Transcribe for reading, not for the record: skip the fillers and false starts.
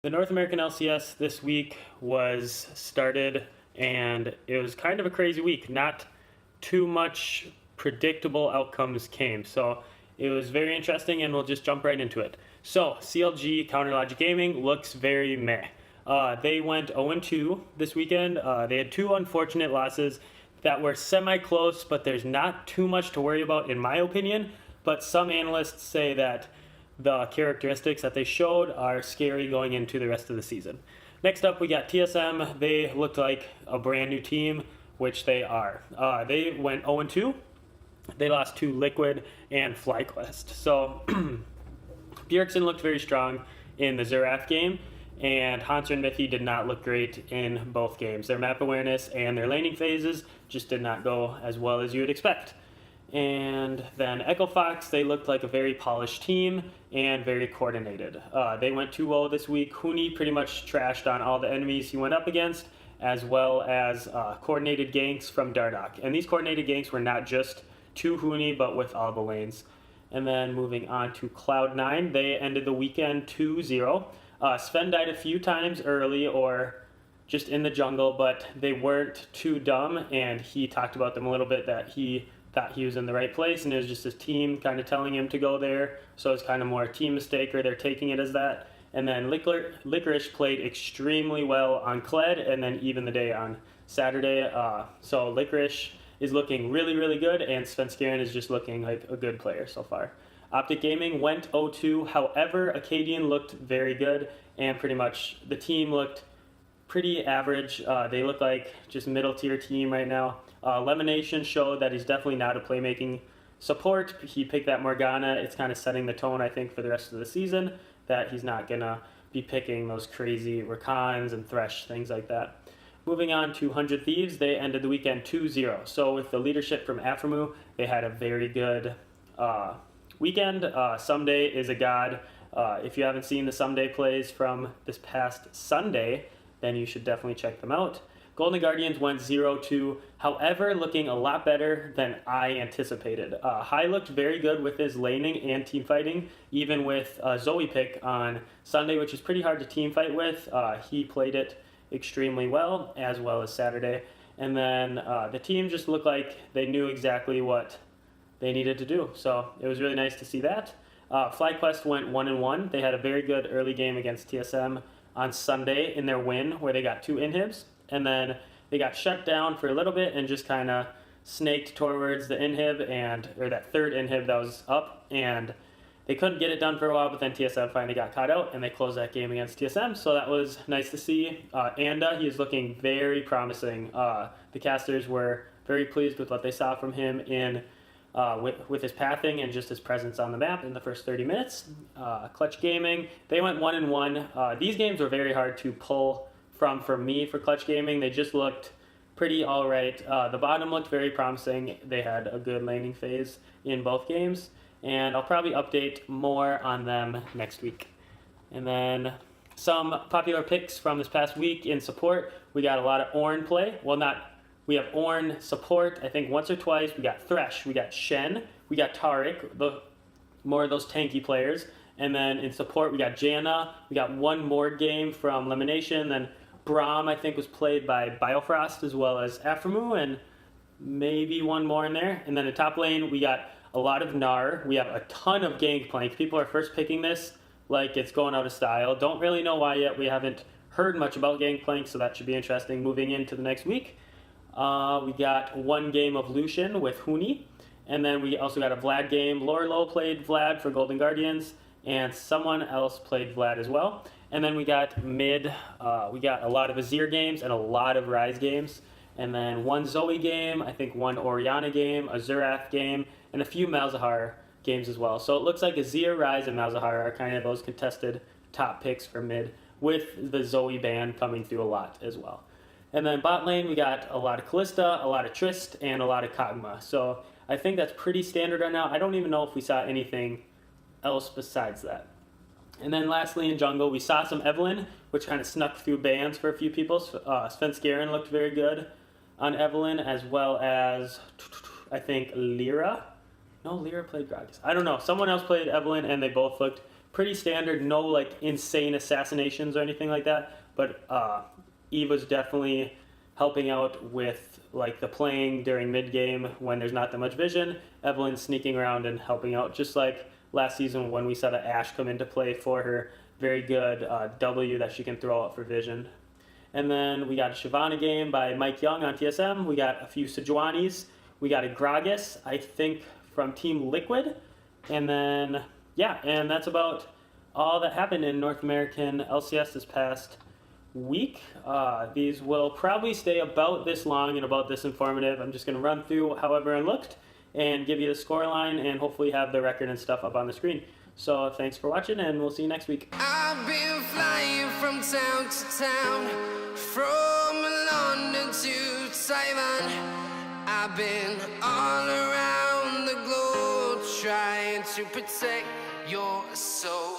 The North American LCS this week was started, and it was kind of a crazy week. Not too much predictable outcomes came, so it was very interesting, and we'll just jump right into it. So, CLG, Counter Logic Gaming, looks very meh. They went 0-2 this weekend. They had two unfortunate losses that were semi-close, but there's not too much to worry about in my opinion. But some analysts say that the characteristics that they showed are scary going into the rest of the season. Next up, we got TSM. They looked like a brand new team, which they are. They went 0-2. They lost to Liquid and FlyQuest. So Bjergsen looked very strong in the Xerath game, and Hanser and Mithi did not look great in both games. Their map awareness and their laning phases just did not go as well as you would expect. And then Echo Fox, they looked like a very polished team and very coordinated. They went 2-0 this week. Huni pretty much trashed on all the enemies he went up against, as well as coordinated ganks from Dardoch. And these coordinated ganks were not just to Huni, but with all the lanes. And then moving on to Cloud9, they ended the weekend 2-0. Sven died a few times early or just in the jungle, but they weren't too dumb, and he talked about them a little bit, that he thought he was in the right place, and it was just his team kind of telling him to go there, so it's kind of more a team mistake, or they're taking it as that. And then Licorice played extremely well on Kled, and then even the day on Saturday. So Licorice is looking really, really good, and Svenskeren is just looking like a good player so far. Optic Gaming went 0-2, however, Acadian looked very good, and pretty much the team looked pretty average. They look like just middle tier team right now. Lemonation showed that he's definitely not a playmaking support. He picked that Morgana. It's kind of setting the tone, I think, for the rest of the season, that he's not going to be picking those crazy Rakans and Thresh, things like that. Moving on to 100 Thieves, they ended the weekend 2-0. So with the leadership from Aphromoo, they had a very good weekend. Ssumday is a god. If you haven't seen the Ssumday plays from this past Sunday, then you should definitely check them out. Golden Guardians went 0-2, however, looking a lot better than I anticipated. Hai looked very good with his laning and team fighting, even with Zoe pick on Sunday, which is pretty hard to team fight with. He played it extremely well as Saturday. And then the team just looked like they knew exactly what they needed to do. So it was really nice to see that. FlyQuest went 1-1. They had a very good early game against TSM on Sunday in their win, where they got 2 inhibs. And then they got shut down for a little bit and just kind of snaked towards the inhib, or that third inhib that was up, and they couldn't get it done for a while, but then TSM finally got caught out, and they closed that game against TSM, so that was nice to see. Anda, he is looking very promising. The casters were very pleased with what they saw from him in with his pathing and just his presence on the map in the first 30 minutes. Clutch Gaming, they went 1-1. These games were very hard to pull for me for Clutch Gaming. They just looked pretty all right. The bottom looked very promising. They had a good laning phase in both games, and I'll probably update more on them next week. And then some popular picks from this past week in support. We got a lot of Ornn play. We have Ornn support, I think once or twice. We got Thresh, we got Shen, we got Taric, more of those tanky players. And then in support, we got Janna. We got one more game from Lemonation. Then Braum, I think, was played by Biofrost as well as Aphromoo, and maybe one more in there. And then in top lane, we got a lot of Gnar. We have a ton of Gangplank. People are first picking this like it's going out of style. Don't really know why yet. We haven't heard much about Gangplank, so that should be interesting moving into the next week. We got one game of Lucian with Huni. And then we also got a Vlad game. Lorelo played Vlad for Golden Guardians, and someone else played Vlad as well. And then we got mid, we got a lot of Azir games and a lot of Ryze games. And then one Zoe game, I think one Orianna game, a Xerath game, and a few Malzahar games as well. So it looks like Azir, Ryze, and Malzahar are kind of those contested top picks for mid, with the Zoe ban coming through a lot as well. And then bot lane, we got a lot of Kalista, a lot of Trist, and a lot of Kog'Maw. So I think that's pretty standard right now. I don't even know if we saw anything else besides that. And then lastly in jungle, we saw some Evelynn, which kind of snuck through bans for a few people. Svenskeren looked very good on Evelynn, as well as, I think, Lyra. No, Lyra played Gragas. I don't know. Someone else played Evelynn, and they both looked pretty standard, no like insane assassinations or anything like that. But Eve was definitely helping out with like the playing during mid game when there's not that much vision. Evelyn sneaking around and helping out, just like last season when we saw the Ashe come into play for her very good W that she can throw out for vision. And then we got a Shyvana game by Mike Young on TSM. We got a few Sejuanis. We got a Gragas, I think, from Team Liquid. And then, yeah, and that's about all that happened in North American LCS this past week. These will probably stay about this long and about this informative. I'm just going to run through how everyone looked and give you the scoreline and hopefully have the record and stuff up on the screen. So thanks for watching, and we'll see you next week. I've been flying from town to town, from London to Taiwan. I've been all around the globe trying to protect your soul.